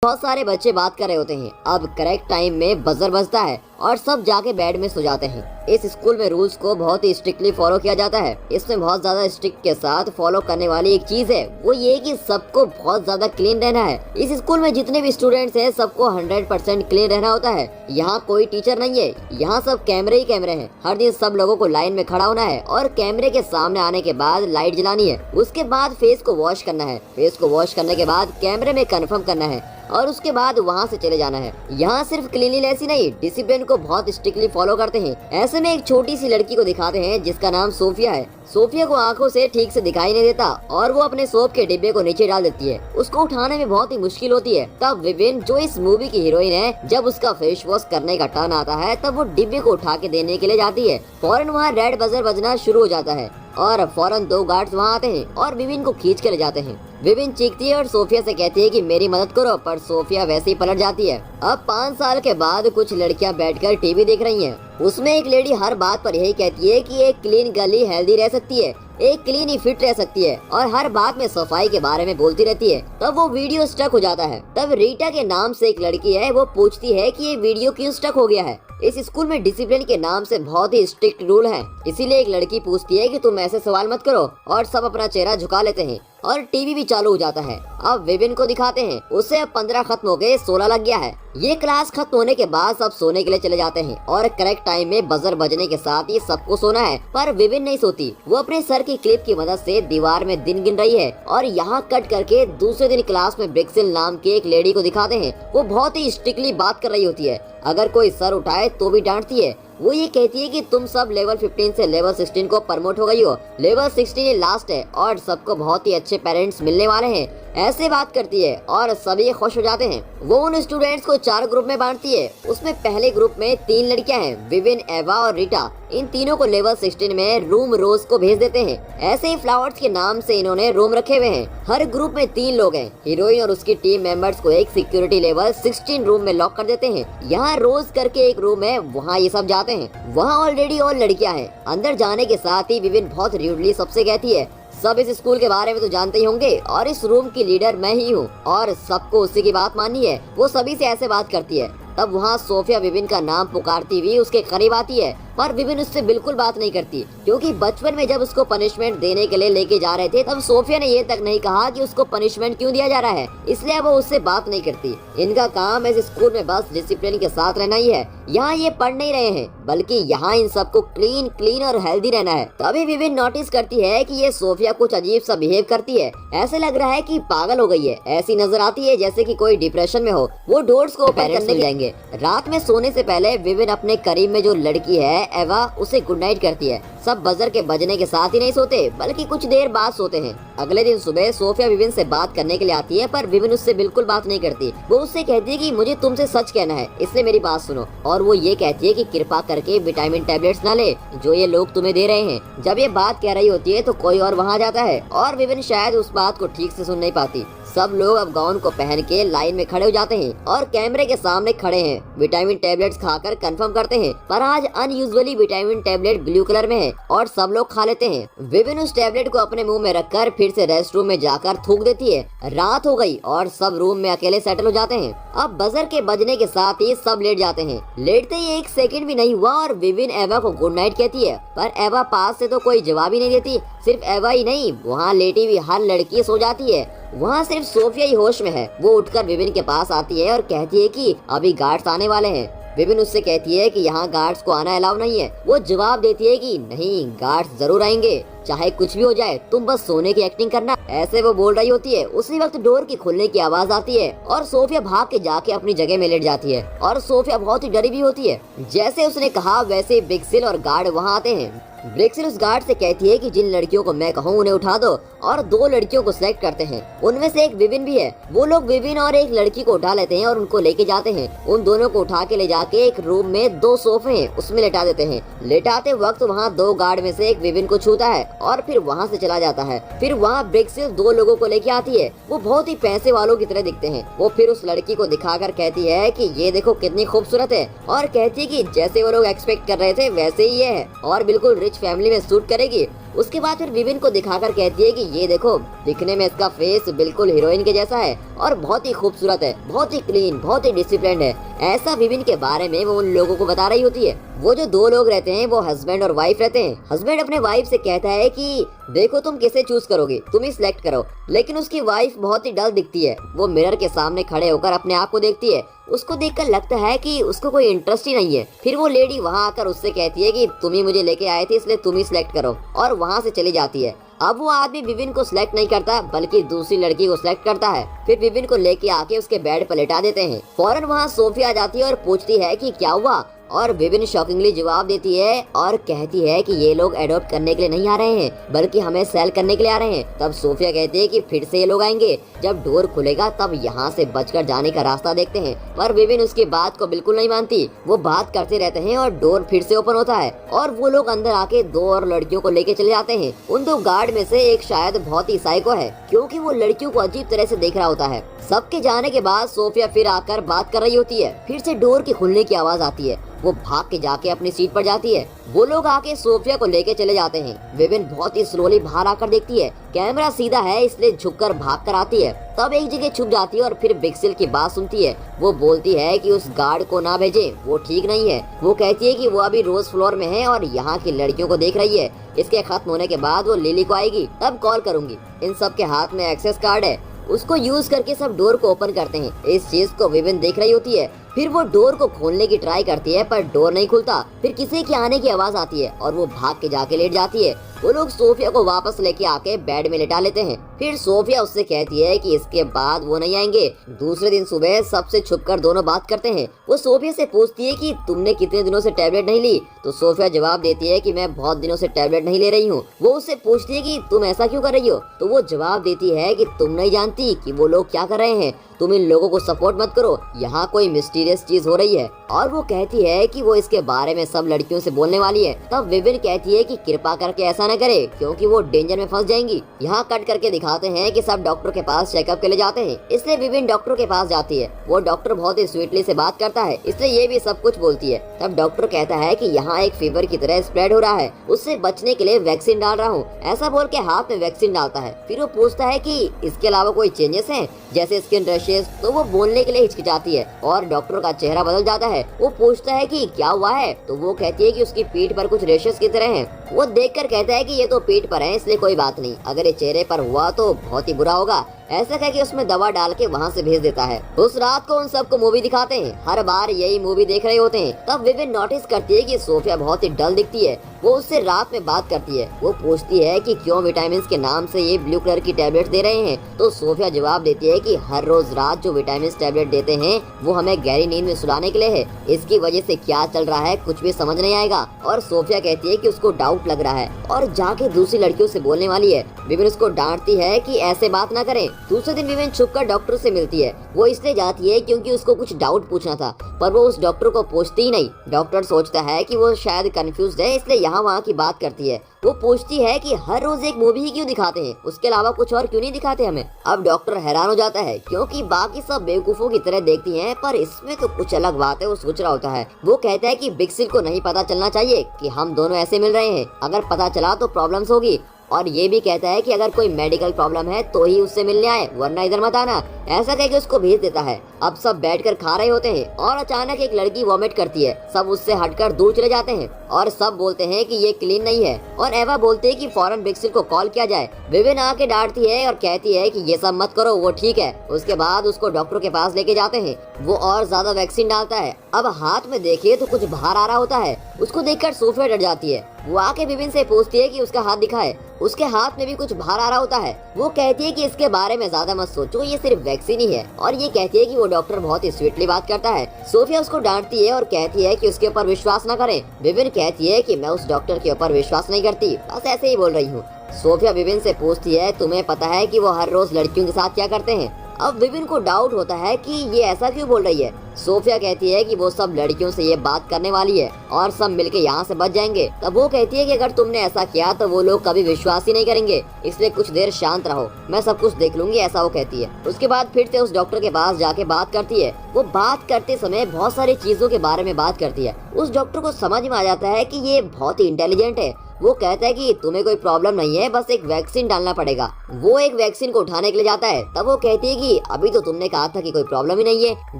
बहुत सारे बच्चे बात कर रहे होते हैं। अब करेक्ट टाइम में बजर बजता है और सब जाके बेड में सो जाते हैं। इस स्कूल में रूल्स को बहुत ही स्ट्रिक्टली फॉलो किया जाता है। इसमें बहुत ज्यादा स्ट्रिक्ट के साथ फॉलो करने वाली एक चीज है, वो ये कि सबको बहुत ज्यादा क्लीन रहना है। इस स्कूल में जितने भी स्टूडेंट्स हैं सबको 100% क्लीन रहना होता है। यहाँ कोई टीचर नहीं है, यहाँ सब कैमरे ही कैमरे हैं। हर दिन सब लोगों को लाइन में खड़ा होना है और कैमरे के सामने आने के बाद लाइट जलानी है। उसके बाद फेस को वॉश करना है। फेस को वॉश करने के बाद कैमरे में कंफर्म करना है और उसके बाद वहाँ से चले जाना है। यहाँ सिर्फ क्लीनलीनेस ही नहीं, डिसिप्लिन को बहुत स्ट्रिक्टली फॉलो करते हैं। ऐसे में एक छोटी सी लड़की को दिखाते हैं जिसका नाम सोफिया है। सोफिया को आंखों से ठीक से दिखाई नहीं देता और वो अपने सोप के डिब्बे को नीचे डाल देती है। उसको उठाने में बहुत ही मुश्किल होती है। तब विविन, जो इस मूवी की हीरोइन है, जब उसका फेस वॉश करने का टर्न आता है तब वो डिब्बे को उठा के देने के लिए जाती है। फौरन वहाँ रेड बजर बजना शुरू हो जाता है और फौरन 2 गार्ड्स वहाँ आते हैं और विविन को खींच कर ले जाते हैं। विविन चीखती है और सोफिया से कहती है कि मेरी मदद करो, पर सोफिया वैसे ही पलट जाती है। अब 5 साल के बाद कुछ लड़कियां बैठकर टीवी देख रही हैं। उसमें एक लेडी हर बात पर यही कहती है कि एक क्लीन गली हेल्दी रह सकती है, एक क्लीन ही फिट रह सकती है और हर बात में सफाई के बारे में बोलती रहती है। तब वो वीडियो स्टक हो जाता है। तब रीटा के नाम से एक लड़की है, वो पूछती है कि ये वीडियो क्यों स्टक हो गया है। इस स्कूल में डिसिप्लिन के नाम से बहुत ही स्ट्रिक्ट रूल हैं। इसीलिए एक लड़की पूछती है कि तुम ऐसे सवाल मत करो और सब अपना चेहरा झुका लेते हैं और टीवी भी चालू हो जाता है। अब विविन को दिखाते हैं, उसे अब 15 खत्म हो गए, 16 लग गया है। ये क्लास खत्म होने के बाद सब सोने के लिए चले जाते हैं और करेक्ट टाइम में बजर बजने के साथ ही सबको सोना है। पर विविन नहीं सोती। वो अपने सर की क्लिप की मदद से दीवार में दिन गिन रही है और यहाँ कट करके दूसरे दिन क्लास में ब्रिक्सिल नाम की एक लेडी को दिखाते हैं। वो बहुत ही स्ट्रिक्टली बात कर रही होती है। अगर कोई सर उठाए तो भी डांटती है। वो ये कहती है कि तुम सब लेवल 15 से लेवल 16 को प्रमोट हो गई हो। लेवल 16 ही लास्ट है और सबको बहुत ही अच्छे पेरेंट्स मिलने वाले हैं। ऐसे बात करती है और सभी खुश हो जाते हैं। वो उन स्टूडेंट्स को 4 ग्रुप में बांटती है। उसमें पहले ग्रुप में 3 लड़कियां हैं, विविन, एवा और रीटा। इन तीनों को लेवल 16 में रूम रोज को भेज देते हैं। ऐसे ही फ्लावर्स के नाम से इन्होंने रूम रखे हुए हैं। हर ग्रुप में 3 लोग हैं। हीरोइन और उसकी टीम मेंबर्स को एक सिक्योरिटी लेवल 16 रूम में लॉक कर देते हैं। यहाँ रोज करके एक रूम है, वहाँ ये सब जाते हैं। वहाँ ऑलरेडी और लड़कियां हैं। अंदर जाने के साथ ही विविन बहुत र्यूडली सबसे कहती है, सब इस स्कूल के बारे में तो जानते ही होंगे और इस रूम की लीडर मैं ही हूँ और सबको उसी की बात माननी है। वो सभी से ऐसे बात करती है। तब वहाँ सोफिया विविन का नाम पुकारती हुई उसके करीब आती है, पर विविन उससे बिल्कुल बात नहीं करती, क्योंकि बचपन में जब उसको पनिशमेंट देने के लिए लेके जा रहे थे तब सोफिया ने ये तक नहीं कहा कि उसको पनिशमेंट क्यों दिया जा रहा है, इसलिए वो उससे बात नहीं करती। इनका काम इस स्कूल में बस डिसिप्लिन के साथ रहना ही है। यहाँ ये पढ़ नहीं रहे हैं, बल्कि यहाँ इन सबको क्लीन और हेल्दी रहना है। तभी विविन नोटिस करती है कि ये सोफिया कुछ अजीब सा बिहेव करती है। ऐसे लग रहा है कि पागल हो गई है। ऐसी नजर आती है जैसे कि कोई डिप्रेशन में हो। वो डोर्स को ओपन करने जाएंगे। रात में सोने से पहले विविन अपने करीब में जो लड़की है एवा, उसे गुड नाइट करती है। सब बजर के बजने के साथ ही नहीं सोते, बल्कि कुछ देर बाद सोते हैं। अगले दिन सुबह सोफिया विविन से बात करने के लिए आती है, पर विविन उससे बिल्कुल बात नहीं करती। वो उससे कहती है कि मुझे तुमसे सच कहना है, इसलिए मेरी बात सुनो। और वो ये कहती है कि कृपा करके विटामिन टैबलेट्स ना ले जो ये लोग तुम्हें दे रहे हैं। जब ये बात कह रही होती है तो कोई और वहाँ जाता है और विविन शायद उस बात को ठीक से सुन नहीं पाती। सब लोग अब गाउन को पहन के लाइन में खड़े हो जाते हैं और कैमरे के सामने खड़े हैं। विटामिन टैबलेट्स खाकर कंफर्म करते हैं, पर आज unusually vitamin tablet blue colour में है और सब लोग खा लेते हैं। विविन उस टैबलेट को अपने मुंह में रखकर फिर से रेस्ट रूम में जाकर थूक देती है। रात हो गई और सब रूम में अकेले सेटल हो जाते हैं। अब बजर के बजने के साथ ही सब लेट जाते हैं। लेटते ही 1 सेकंड भी नहीं हुआ और विविन एवा को गुड नाइट कहती है, पर एवा पास से तो कोई जवाब ही नहीं देती। सिर्फ एवा ही नहीं, वहाँ लेटी हुई हर लड़की सो जाती है। वहाँ सिर्फ सोफिया ही होश में है। वो उठकर विविन के पास आती है और कहती है कि अभी गार्ड्स आने वाले हैं। विविन उससे कहती है कि यहाँ गार्ड्स को आना अलाउ नहीं है। वो जवाब देती है कि नहीं, गार्ड्स जरूर आएंगे, चाहे कुछ भी हो जाए, तुम बस सोने की एक्टिंग करना। ऐसे वो बोल रही होती है। उसी वक्त डोर की खुलने की आवाज आती है और सोफिया भाग के जाके अपनी जगह में लेट जाती है और सोफिया बहुत ही डरी हुई होती है। जैसे उसने कहा वैसे ब्रिक्सिल और गार्ड वहाँ आते हैं। ब्रिक्सिल उस गार्ड से कहती है कि जिन लड़कियों को मैं कहूँ उन्हें उठा दो और 2 लड़कियों को सिलेक्ट करते हैं। उनमें से एक विविन भी है। वो लोग विविन और एक लड़की को उठा लेते हैं और उनको लेके जाते हैं। उन दोनों को उठा के ले जाके एक रूम में 2 सोफे हैं, उसमें लेटा देते हैं। लेटाते वक्त वहाँ 2 गार्ड में से एक विविन को छूता है और फिर वहाँ से चला जाता है। फिर वहाँ ब्रिक्सिल 2 लोगों को लेके आती है। वो बहुत ही पैसे वालों की तरह दिखते हैं। वो फिर उस लड़की को दिखाकर कहती है कि ये देखो कितनी खूबसूरत है और कहती है कि जैसे वो लोग एक्सपेक्ट कर रहे थे वैसे ही ये है और बिल्कुल रिच फैमिली में सूट करेगी। उसके बाद फिर विविन को दिखाकर कहती है कि ये देखो, दिखने में इसका फेस बिल्कुल हीरोइन के जैसा है और बहुत ही खूबसूरत है, बहुत ही क्लीन, बहुत ही डिसिप्लिन्ड है। ऐसा विविन के बारे में वो उन लोगों को बता रही होती है। वो जो दो लोग रहते हैं वो हस्बैंड और वाइफ रहते हैं। हस्बैंड अपने वाइफ से कहता है कि देखो तुम किसे चूज करोगे, तुम ही सिलेक्ट करो। लेकिन उसकी वाइफ बहुत ही डल दिखती है। वो मिरर के सामने खड़े होकर अपने आप को देखती है। उसको देखकर लगता है कि उसको कोई इंटरेस्ट ही नहीं है। फिर वो लेडी वहाँ आकर उससे कहती है कि तुम ही मुझे लेके आए थे, इसलिए तुम ही सिलेक्ट करो, और वहाँ से चली जाती है। अब वो आदमी विविन को सिलेक्ट नहीं करता बल्कि दूसरी लड़की को सिलेक्ट करता है। फिर विविन को लेके आके उसके बेड पर लेटा देते हैं। फौरन वहाँ सोफिया आ जाती है और पूछती है कि क्या हुआ, और विविन शॉकिंगली जवाब देती है और कहती है कि ये लोग एडॉप्ट करने के लिए नहीं आ रहे हैं बल्कि हमें सेल करने के लिए आ रहे हैं। तब सोफिया कहती है कि फिर से ये लोग आएंगे, जब डोर खुलेगा तब यहाँ से बचकर जाने का रास्ता देखते हैं। पर विविन उसकी बात को बिल्कुल नहीं मानती। वो बात करते रहते हैं और डोर फिर से ओपन होता है और वो लोग अंदर आके दो और लड़कियों को लेके चले जाते हैं। उन दो गार्ड में से एक शायद बहुत ही साइको है, क्योंकि वो लड़कियों को अजीब तरह से देख रहा होता है। सबके जाने के बाद सोफिया फिर आकर बात कर रही होती है। फिर से डोर के खुलने की आवाज आती है। वो भाग के जाके अपनी सीट पर जाती है। वो लोग आके सोफिया को लेके चले जाते हैं। विविन बहुत ही स्लोली बाहर आकर देखती है। कैमरा सीधा है इसलिए झुककर भाग कर आती है। तब एक जगह छुप जाती है और फिर बिक्सिल की बात सुनती है। वो बोलती है कि उस गार्ड को ना भेजे, वो ठीक नहीं है। वो कहती है कि वो अभी रोज फ्लोर में है और यहाँ की लड़कियों को देख रही है। इसके खत्म होने के बाद वो लिली को आएगी, तब कॉल करूंगी। इन सब के हाथ में एक्सेस कार्ड है, उसको यूज करके सब डोर को ओपन करते हैं। इस चीज को विविन देख रही होती है। फिर वो डोर को खोलने की ट्राई करती है पर डोर नहीं खुलता। फिर किसी के आने की आवाज आती है और वो भाग के जाके लेट जाती है। वो लोग सोफिया को वापस लेके आके बेड में लेटा लेते हैं। फिर सोफिया उससे कहती है कि इसके बाद वो नहीं आएंगे। दूसरे दिन सुबह सबसे छुपकर दोनों बात करते हैं। वो सोफिया से पूछती है कि तुमने कितने दिनों से टैबलेट नहीं ली, तो सोफिया जवाब देती है कि मैं बहुत दिनों से टैबलेट नहीं ले रही हूँ। वो उससे पूछती है कि तुम ऐसा क्यों कर रही हो, तो वो जवाब देती है कि तुम नहीं जानती कि वो लोग क्या कर रहे हैं, तुम इन लोगों को सपोर्ट मत करो, यहाँ कोई मिस्टीरियस चीज हो रही है। और वो कहती है कि वो इसके बारे में सब लड़कियों से बोलने वाली है। तब विविन कहती है कि कृपा करके ऐसा न करे क्योंकि वो डेंजर में फंस जाएंगी। यहाँ कट करके दिखाते हैं कि सब डॉक्टर के पास चेकअप के लिए जाते हैं, इसलिए विविन डॉक्टर के पास जाती है। वो डॉक्टर बहुत ही स्वीटली से बात करता है, इसलिए ये भी सब कुछ बोलती है। तब डॉक्टर कहता है कि यहाँ एक फीवर की तरह स्प्रेड हो रहा है, उससे बचने के लिए वैक्सीन डाल रहा हूँ। ऐसा बोल के हाथ में वैक्सीन डालता है। फिर वो पूछता है कि इसके अलावा कोई चेंजेस हैं जैसे स्किन रैशेस, तो वो बोलने के लिए हिचकिचाती है और डॉक्टर का चेहरा बदल जाता है। वो पूछता है कि क्या हुआ है, तो वो कहती है कि उसकी पीठ पर कुछ रेशेस की तरह हैं। वो देखकर कहता है कि ये तो पीठ पर है इसलिए कोई बात नहीं, अगर ये चेहरे पर हुआ तो बहुत ही बुरा होगा। ऐसा कह के उसमें दवा डाल के वहाँ से भेज देता है। उस रात को उन सबको मूवी दिखाते हैं। हर बार यही मूवी देख रहे होते हैं। तब विविन नोटिस करती है कि सोफिया बहुत ही डल दिखती है। वो उससे रात में बात करती है। वो पूछती है कि क्यों विटामिन के नाम से ये ब्लू कलर की टैबलेट्स दे रहे हैं, तो सोफिया जवाब देती है कि हर रोज रात जो विटामिन टैबलेट देते हैं वो हमें गहरी नींद में सुलाने के लिए है। इसकी वजह से क्या चल रहा है कुछ भी समझ नहीं आएगा। और सोफिया कहती है कि उसको डाउट लग रहा है और जाके दूसरी लड़कियों से बोलने वाली है। विविन उसको डांटती है कि ऐसे बात ना करें। दूसरे दिन विविन छुपकर डॉक्टर से मिलती है। वो इसलिए जाती है क्योंकि उसको कुछ डाउट पूछना था, पर वो उस डॉक्टर को पूछती ही नहीं। डॉक्टर सोचता है कि वो शायद कंफ्यूज्ड है, इसलिए यहाँ वहाँ की बात करती है। वो पूछती है कि हर रोज एक मूवी ही क्यों दिखाते हैं, उसके अलावा कुछ और क्यों नहीं दिखाते हमें। अब डॉक्टर हैरान हो जाता है क्योंकि बाकी सब बेवकूफों की तरह देखती हैं, पर इसमें तो कुछ अलग बात है। वो सोच रहा होता है। वो कहता है कि बिक्सिल को नहीं पता चलना चाहिए कि हम दोनों ऐसे मिल रहे हैं, अगर पता चला तो प्रॉब्लम्स होगी। और ये भी कहता है कि अगर कोई मेडिकल प्रॉब्लम है तो ही उससे मिलने आए, वरना इधर मत आना। ऐसा कह के उसको भेज देता है। अब सब बैठकर खा रहे होते हैं और अचानक एक लड़की वॉमिट करती है। सब उससे हटकर दूर चले जाते हैं और सब बोलते हैं कि ये क्लीन नहीं है। और एवा बोलते हैं कि फौरन बिक्सिल को कॉल किया जाए। विविन आके डांटती है और कहती है कि ये सब मत करो, वो ठीक है। उसके बाद उसको डॉक्टर के पास लेके जाते हैं। वो और ज्यादा वैक्सीन डालता है। अब हाथ में देखिए तो कुछ बाहर आ रहा होता है। उसको देखकर सोफिया डर जाती है। वो आके विविन से पूछती है कि उसका हाथ दिखाए। उसके हाथ में भी कुछ बाहर आ रहा होता है। वो कहती है कि इसके बारे में ज्यादा मत सोचो, ये सिर्फ वैक्सीन ही है। और ये कहती है कि वो डॉक्टर बहुत ही स्वीटली बात करता है। सोफिया उसको डांटती है और कहती है कि उसके ऊपर विश्वास न करें। विविन कहती है कि मैं उस डॉक्टर के ऊपर विश्वास नहीं करती, बस ऐसे ही बोल रही हूँ। सोफिया विविन से पूछती है तुम्हें पता है कि वो हर रोज लड़कियों के साथ क्या करते हैं। अब विविन को डाउट होता है कि ये ऐसा क्यों बोल रही है। सोफिया कहती है कि वो सब लड़कियों से ये बात करने वाली है और सब मिलके यहाँ से बच जाएंगे। तब वो कहती है कि अगर तुमने ऐसा किया तो वो लोग कभी विश्वास ही नहीं करेंगे, इसलिए कुछ देर शांत रहो, मैं सब कुछ देख लूंगी, ऐसा वो कहती है। उसके बाद फिर से उस डॉक्टर के पास जाके बात करती है। वो बात करते समय बहुत सारी चीजों के बारे में बात करती है। उस डॉक्टर को समझ में आ जाता है कि ये बहुत ही इंटेलिजेंट है। वो कहता है कि तुम्हें कोई प्रॉब्लम नहीं है, बस एक वैक्सीन डालना पड़ेगा। वो एक वैक्सीन को उठाने के लिए जाता है, तब वो कहती है कि अभी तो तुमने कहा था कि कोई प्रॉब्लम ही नहीं है।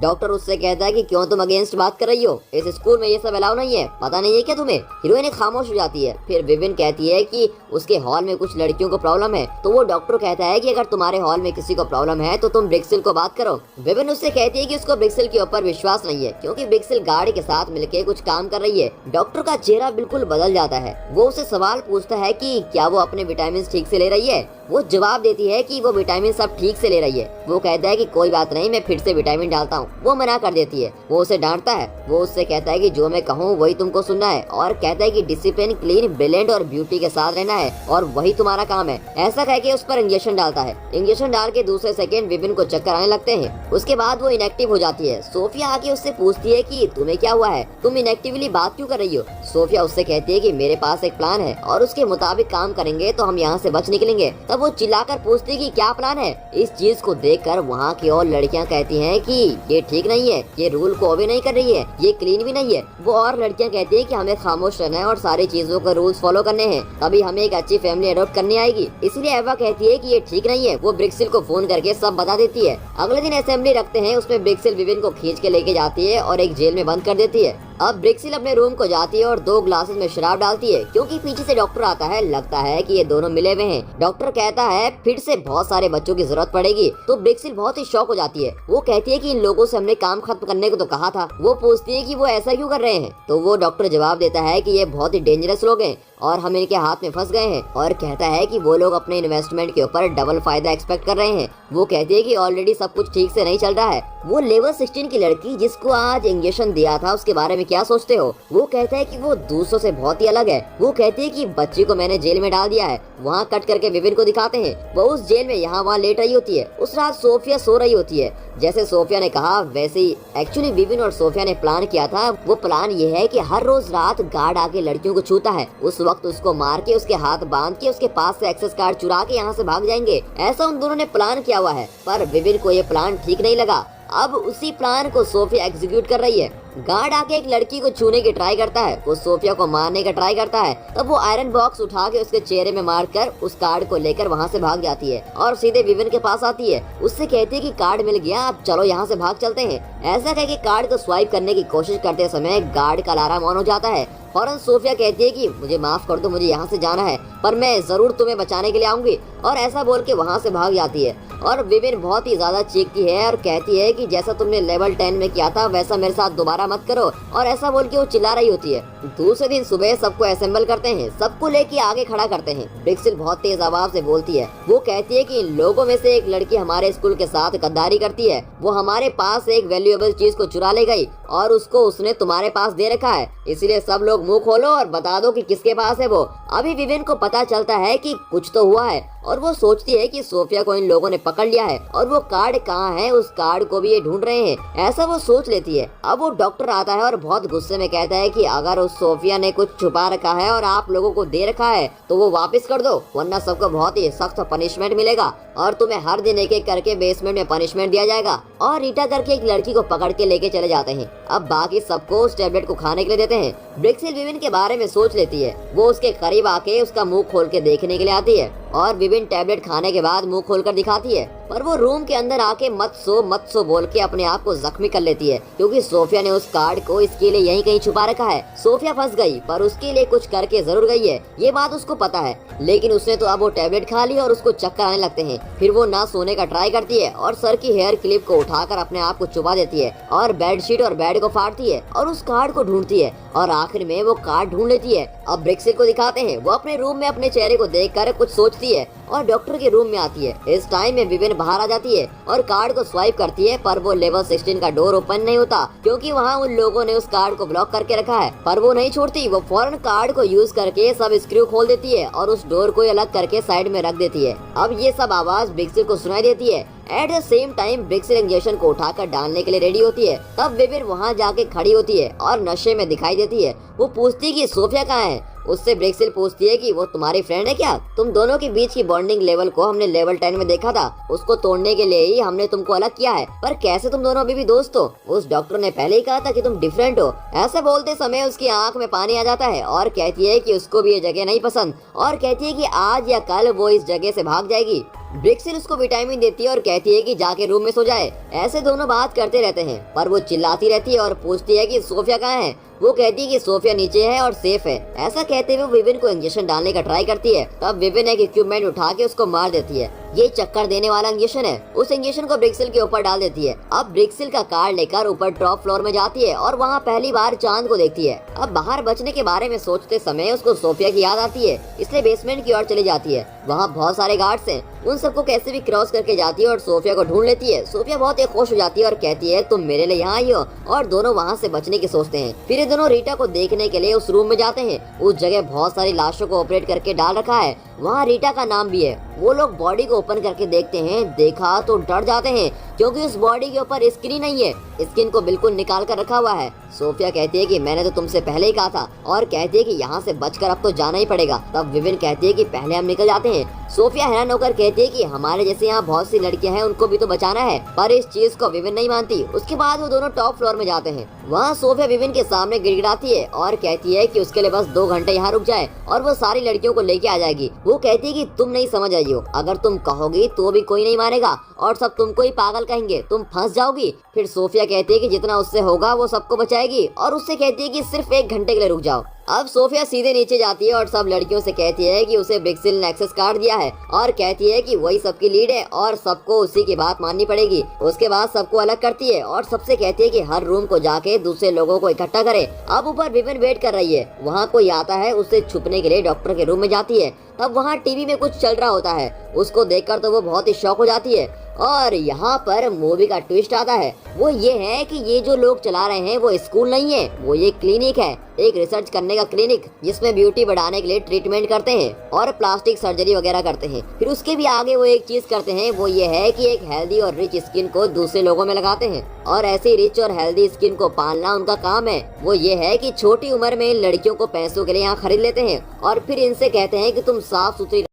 डॉक्टर उससे कहता है कि क्यों तुम अगेंस्ट बात कर रही हो, इस स्कूल में ये सब अलाउ नहीं है, पता नहीं है क्या तुम्हें। हीरोइन खामोश हो जाती है। फिर विविन कहती है कि उसके हॉल में कुछ लड़कियों को प्रॉब्लम है, तो वो डॉक्टर कहता है कि अगर तुम्हारे हॉल में किसी को प्रॉब्लम है तो तुम ब्रिक्सिल को बात करो। विविन उससे कहती है कि उसको ब्रिक्सिल के ऊपर विश्वास नहीं है, क्योंकि ब्रिक्सिल गार्ड के साथ मिलकर कुछ काम कर रही है। डॉक्टर का चेहरा बिल्कुल बदल जाता है। वो उससे सवाल पूछता है कि क्या वो अपने विटामिन ठीक से ले रही है। वो जवाब देती है कि वो विटामिन सब ठीक से ले रही है। वो कहता है कि कोई बात नहीं, मैं फिर से विटामिन डालता हूँ। वो मना कर देती है। वो उसे डांटता है। वो उससे कहता है कि जो मैं कहूँ वही तुमको सुनना है, और कहता है कि डिसिप्लिन, क्लीन, ब्रिलियंट और ब्यूटी के साथ रहना है, और वही तुम्हारा काम है। ऐसा कह के उस पर इंजेक्शन डालता है। इंजेक्शन डाल के दूसरे सेकंड विविन को चक्कर आने लगते हैं। उसके बाद वो इनएक्टिव हो जाती है। सोफिया आके उससे पूछती है कि तुम्हें क्या हुआ है, तुम इनएक्टिवली बात क्यों कर रही हो। सोफिया उससे कहती है कि मेरे पास एक प्लान है और उसके मुताबिक काम करेंगे तो हम यहाँ से बच निकलेंगे। तब वो चिल्लाकर पूछती है कि क्या प्लान है। इस चीज को देखकर वहाँ की और लड़कियाँ कहती हैं कि ये ठीक नहीं है, ये रूल को ओबे नहीं कर रही है, ये क्लीन भी नहीं है। वो और लड़कियाँ कहती हैं कि हमें खामोश रहना है और सारी चीजों को रूल्स फॉलो करने हैं, तभी हमें एक अच्छी फैमिली अडॉप्ट करनी आएगी। इसलिए एवा कहती है कि ये ठीक नहीं है। वो ब्रिक्सिल को फोन करके सब बता देती है। अगले दिन असेंबली रखते हैं, उसमें ब्रिक्सिल विविन को खींच के लेके जाती है और एक जेल में बंद कर देती है। अब ब्रिक्सिल अपने रूम को जाती है और 2 ग्लासेस में शराब डालती है, क्योंकि पीछे से डॉक्टर आता है। लगता है कि ये दोनों मिले हुए हैं। डॉक्टर कहता है फिर से बहुत सारे बच्चों की जरूरत पड़ेगी, तो ब्रिक्सिल बहुत ही शॉक हो जाती है। वो कहती है कि इन लोगों से हमने काम खत्म करने को तो कहा था। वो पूछती है कि वो ऐसा क्यों कर रहे हैं, तो वो डॉक्टर जवाब देता है कि ये बहुत ही डेंजरस लोग हैं और हम इनके हाथ में फंस गए हैं, और कहता है कि वो लोग अपने इन्वेस्टमेंट के ऊपर डबल फायदा एक्सपेक्ट कर रहे हैं। वो कहती है कि ऑलरेडी सब कुछ ठीक से नहीं चल रहा है। वो लेवल 16 की लड़की जिसको आज इंजेक्शन दिया था, उसके बारे में क्या सोचते हो। वो कहता है कि वो दूसरों से बहुत ही अलग है। वो कहती है कि बच्ची को मैंने जेल में डाल दिया है। वहाँ कट करके विविन को दिखाते हैं। वो उस जेल में यहाँ वहाँ लेट रही होती है। उस रात सोफिया सो रही होती है। जैसे सोफिया ने कहा वैसे ही एक्चुअली विविन और सोफिया ने प्लान किया था। वो प्लान ये है कि हर रोज रात गार्ड आके लड़कियों को छूता है, उस वक्त उसको मार के, उसके हाथ बांध के, उसके पास से एक्सेस कार्ड चुरा के यहाँ से भाग जाएंगे। ऐसा उन दोनों ने प्लान किया हुआ है, पर विविन को ये प्लान ठीक नहीं लगा। अब उसी प्लान को सोफिया एग्जीक्यूट कर रही है। गार्ड आके एक लड़की को छूने की ट्राई करता है। वो सोफिया को मारने का ट्राई करता है। तब वो आयरन बॉक्स उठा के उसके चेहरे में मारकर उस कार्ड को लेकर वहाँ से भाग जाती है और सीधे विविन के पास आती है। उससे कहती है कि कार्ड मिल गया, अब चलो यहाँ से भाग चलते हैं। ऐसा कह के कार्ड को स्वाइप करने की कोशिश करते समय गार्ड का अलार्म ऑन हो जाता है। फौरन सोफिया कहती है कि मुझे माफ कर दो, मुझे यहाँ से जाना है, पर मैं जरूर तुम्हें बचाने के लिए आऊंगी, और ऐसा बोल के वहाँ से भाग जाती है। और विविन बहुत ही ज्यादा चीखती है और कहती है कि जैसा तुमने लेवल 10 में किया था वैसा मेरे साथ दोबारा मत करो, और ऐसा बोल के वो चिल्ला रही होती है। दूसरे दिन सुबह सबको असेंबल करते हैं, सबको लेके आगे खड़ा करते हैं। ब्रिक्सिल बहुत तेज आवाज से बोलती है। वो कहती है कि इन लोगों में से एक लड़की हमारे स्कूल के साथ गद्दारी करती है। वो हमारे पास एक वैल्यूएबल चीज को चुरा ले गई और उसको उसने तुम्हारे पास दे रखा है, इसलिए सब लोग मुंह खोलो और बता दो कि किसके पास है वो। अभी विविन को पता चलता है कि कुछ तो हुआ है, और वो सोचती है कि सोफिया को इन लोगों ने पकड़ लिया है, और वो कार्ड कहाँ है, उस कार्ड को भी ये ढूंढ रहे हैं, ऐसा वो सोच लेती है। अब वो डॉक्टर आता है और बहुत गुस्से में कहता है कि अगर उस सोफिया ने कुछ छुपा रखा है और आप लोगों को दे रखा है तो वो वापस कर दो, वरना सबको बहुत ही सख्त पनिशमेंट मिलेगा और तुम्हें हर दिन एक एक करके बेसमेंट में पनिशमेंट दिया जाएगा। और रीटा करके एक लड़की को पकड़ के लेके चले जाते हैं। अब बाकी सबको उस टेबलेट को खाने के लिए देते हैं। ब्रिक्सिल विविन के बारे में सोच लेती है। वो उसके करीब आके उसका मुंह खोल के देखने के लिए आती है, और विविन टैबलेट खाने के बाद मुंह खोलकर दिखाती है, पर वो रूम के अंदर आके मत सो बोल के अपने आप को जख्मी कर लेती है, क्योंकि सोफिया ने उस कार्ड को इसके लिए यहीं कहीं छुपा रखा है। सोफिया फंस गई, पर उसके लिए कुछ करके जरूर गई है, ये बात उसको पता है, लेकिन उसने तो अब वो टैबलेट खा ली और उसको चक्कर आने लगते हैं। फिर वो ना सोने का ट्राई करती है और सर की हेयर क्लिप को उठाकर अपने आप को छुपा देती है और बेडशीट और बेड को फाड़ती है और उस कार्ड को ढूंढती है, और आखिर में वो कार्ड ढूंढ लेती है। अब ब्रिक्सिल को दिखाते हैं। वो अपने रूम में अपने चेहरे को देखकर कुछ सोचती है और डॉक्टर के रूम में आती है। इस टाइम में विविन बाहर आ जाती है और कार्ड को स्वाइप करती है, पर वो लेवल 16 का डोर ओपन नहीं होता, क्योंकि वहाँ उन लोगों ने उस कार्ड को ब्लॉक करके रखा है। पर वो नहीं छोड़ती, वो फौरन कार्ड को यूज करके सब स्क्रू खोल देती है और उस डोर को अलग करके साइड में रख देती है। अब ये सब आवाज ब्रिक्सिल को सुनाई देती है। एट द सेम टाइम ब्रिक्सिल इंजेक्शन को उठाकर डालने के लिए रेडी होती है। तब विविन वहाँ जाके खड़ी होती है और नशे में दिखाई देती है। वो पूछती कि सोफिया कहाँ है। उससे ब्रिक्सिल पूछती है कि वो तुम्हारी फ्रेंड है क्या? तुम दोनों के बीच की बॉन्डिंग लेवल को हमने लेवल 10 में देखा था, उसको तोड़ने के लिए ही हमने तुमको अलग किया है, पर कैसे तुम दोनों अभी भी दोस्त हो? उस डॉक्टर ने पहले ही कहा था कि तुम डिफरेंट हो। ऐसा बोलते समय उसकी आंख में पानी आ जाता है और कहती है कि उसको भी ये जगह नहीं पसंद और कहती है कि आज या कल वो इस जगह से भाग जाएगी। ब्रिक्सिल उसको विटामिन देती है और कहती है कि जाके रूम में सो जाए। ऐसे दोनों बात करते रहते हैं, पर वो चिल्लाती रहती है और पूछती है कि सोफिया कहाँ है? वो कहती है कि सोफिया नीचे है और सेफ है। ऐसा कहते हुए विविन को इंजेक्शन डालने का ट्राई करती है, तब विविन एक इक्विपमेंट उठा के उसको मार देती है। ये चक्कर देने वाला इंजेक्शन है। उस इंजेक्शन को ब्रिक्सिल के ऊपर डाल देती है। अब ब्रिक्सिल का कार लेकर ऊपर टॉप फ्लोर में जाती है और वहाँ पहली बार चांद को देखती है। अब बाहर बचने के बारे में सोचते समय उसको सोफिया की याद आती है, इसलिए बेसमेंट की ओर चली जाती है। वहाँ बहुत सारे गार्ड्स हैं, उन सबको कैसे भी क्रॉस करके जाती है और सोफिया को ढूंढ लेती है। सोफिया बहुत ही खुश हो जाती है और कहती है तुम मेरे लिए यहाँ आई हो, और दोनों वहाँ से बचने की सोचते हैं। फिर ये दोनों रीटा को देखने के लिए उस रूम में जाते हैं। उस जगह बहुत सारी लाशों को ऑपरेट करके डाल रखा है, वहाँ रीटा का नाम भी है। वो लोग बॉडी को ओपन करके देखते हैं, देखा तो डर जाते हैं क्योंकि उस बॉडी के ऊपर स्किन नहीं है, स्किन को बिल्कुल निकाल कर रखा हुआ है। सोफिया कहती है कि मैंने तो तुमसे पहले ही कहा था, और कहती है कि यहाँ से बचकर अब तो जाना ही पड़ेगा। तब विविन कहती है कि पहले हम निकल जाते हैं। सोफिया हैरान होकर कहती है कि हमारे जैसे यहाँ बहुत सी लड़कियां हैं, उनको भी तो बचाना है, पर इस चीज को विविन नहीं मानती। उसके बाद वो दोनों टॉप फ्लोर में जाते हैं। वहाँ सोफिया विविन के सामने गिड़गिड़ाती है और कहती है कि उसके लिए बस 2 घंटे यहाँ रुक जाए और वो सारी लड़कियों को लेके आ जाएगी। वो कहती है कि तुम नहीं समझ आई हो, अगर तुम कहोगी तो भी कोई नहीं मानेगा और सब तुमको ही पागल कहेंगे, तुम फंस जाओगी। फिर सोफिया कहती है कि जितना उससे होगा वो सबको बचाएगी और उससे कहती है कि सिर्फ 1 घंटे के लिए रुक जाओ। अब सोफिया सीधे नीचे जाती है और सब लड़कियों से कहती है कि उसे ब्रिक्सिल ने एक्सेस कार्ड दिया है और कहती है कि वही सबकी लीड है और सबको उसी की बात माननी पड़ेगी। उसके बाद सबको अलग करती है और सबसे कहती है कि हर रूम को जाके दूसरे लोगों को इकट्ठा करे। अब ऊपर विविन वेट कर रही है, वहाँ कोई आता है, उससे छुपने के लिए डॉक्टर के रूम में जाती है। तब वहाँ टीवी में कुछ चल रहा होता है, उसको देखकर तो वो बहुत ही शॉक हो जाती है। और यहाँ पर मूवी का ट्विस्ट आता है, वो ये है कि ये जो लोग चला रहे हैं वो स्कूल नहीं है, वो ये क्लिनिक है, एक रिसर्च करने का क्लिनिक, जिसमें ब्यूटी बढ़ाने के लिए ट्रीटमेंट करते हैं और प्लास्टिक सर्जरी वगैरह करते हैं। फिर उसके भी आगे वो एक चीज करते हैं, वो ये है कि एक हेल्दी और रिच स्किन को दूसरे लोगों में लगाते हैं और ऐसी रिच और हेल्दी स्किन को पालना उनका काम है। वो ये है कि छोटी उम्र में इन लड़कियों को पैसों के लिए यहाँ खरीद लेते हैं और फिर इनसे कहते हैं कि तुम साफ सुथरी